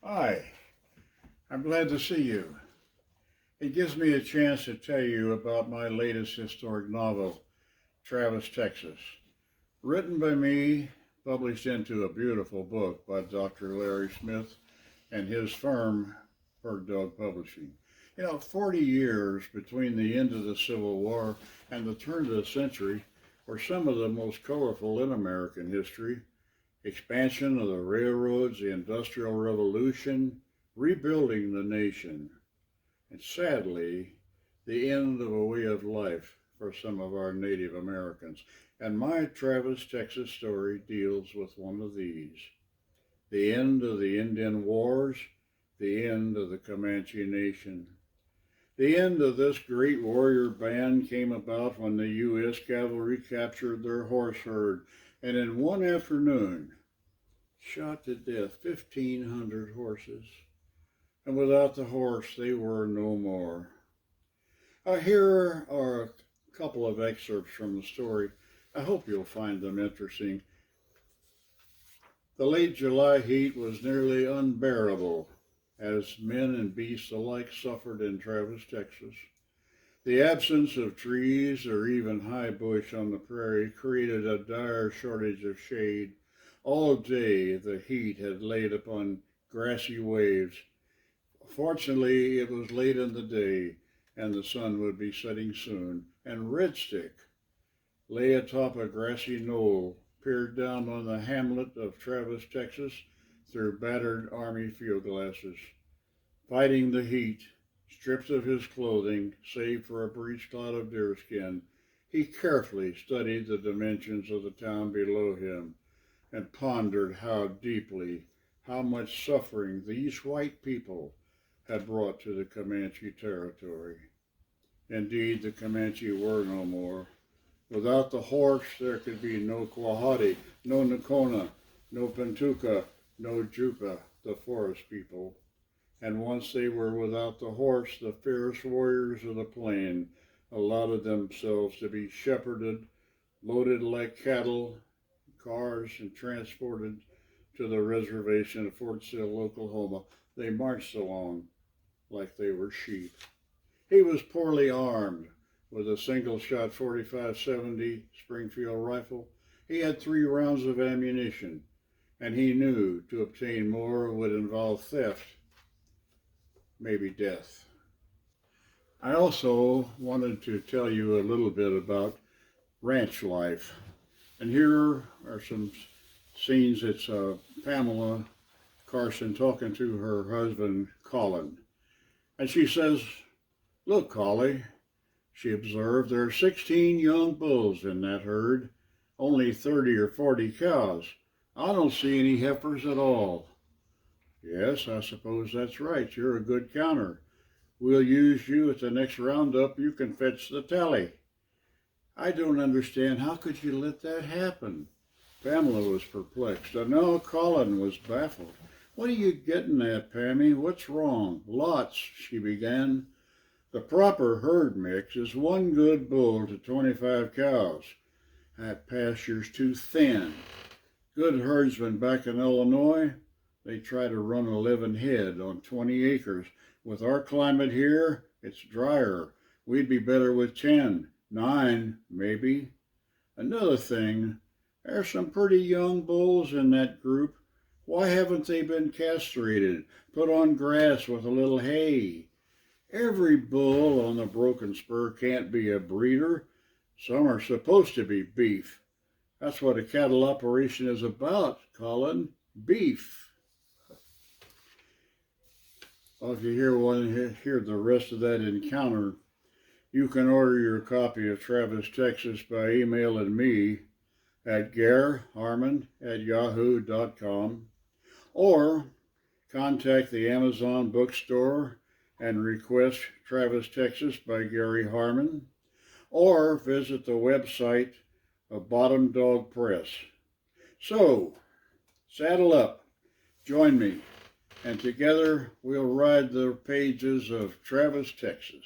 Hi, I'm glad to see you. It gives me a chance to tell you about my latest historic novel, Travis, Texas. Written by me, published into a beautiful book by Dr. Larry Smith and his firm, Bird Dog Publishing. 40 years between the end of the Civil War and the turn of the century were some of the most colorful in American history. Expansion of the railroads, the Industrial Revolution, rebuilding the nation, and sadly, the end of a way of life for some of our Native Americans. And my Travis, Texas story deals with one of these: the end of the Indian Wars, the end of the Comanche Nation. The end of this great warrior band came about when the U.S. cavalry captured their horse herd and in one afternoon shot to death 1,500 horses. And without the horse, they were no more. Here are a couple of excerpts from the story. I hope you'll find them interesting. The late July heat was nearly unbearable as men and beasts alike suffered in Travis, Texas. The absence of trees or even high bush on the prairie created a dire shortage of shade. All day the heat had laid upon grassy waves. Fortunately, it was late in the day, and the sun would be setting soon, and Red Stick lay atop a grassy knoll, peered down on the hamlet of Travis, Texas, through battered Army field glasses. Fighting the heat, stripped of his clothing, save for a breechclout of deerskin, he carefully studied the dimensions of the town below him and pondered how much suffering these white people had brought to the Comanche territory. Indeed, the Comanche were no more. Without the horse, there could be no Quahati, no Nakona, no Pentuka, no Jupa, the forest people. And once they were without the horse, the fierce warriors of the plain allowed themselves to be shepherded, loaded like cattle, cars, and transported to the reservation at Fort Sill, Oklahoma. They marched along like they were sheep. He was poorly armed with a single-shot 45-70 Springfield rifle. He had 3 rounds of ammunition, and he knew to obtain more would involve theft, maybe death. I also wanted to tell you a little bit about ranch life. And here are some scenes. It's Pamela Carson talking to her husband, Colin. And she says, "Look, Collie," she observed, "there are 16 young bulls in that herd, only 30 or 40 cows. I don't see any heifers at all." "Yes, I suppose that's right. You're a good counter. We'll use you at the next roundup. You can fetch the tally." "I don't understand. How could you let that happen?" Pamela was perplexed. And now Colin was baffled. "What are you getting at, Pammy? What's wrong?" "Lots," she began. "The proper herd mix is 1 good bull to 25 cows. That pasture's too thin. Good herdsmen back in Illinois, they try to run 11 head on 20 acres. With our climate here, it's drier. We'd be better with 10, 9, maybe. Another thing, there's some pretty young bulls in that group. Why haven't they been castrated, put on grass with a little hay? Every bull on the Broken Spur can't be a breeder. Some are supposed to be beef. That's what a cattle operation is about, Colin. Beef." Well, if you want to hear the rest of that encounter, you can order your copy of Travis, Texas by emailing me at garharmon@yahoo.com, or contact the Amazon bookstore and request Travis, Texas by Gary Harmon, or visit the website of Bottom Dog Press. So, saddle up, join me, and together we'll ride the pages of Travis, Texas.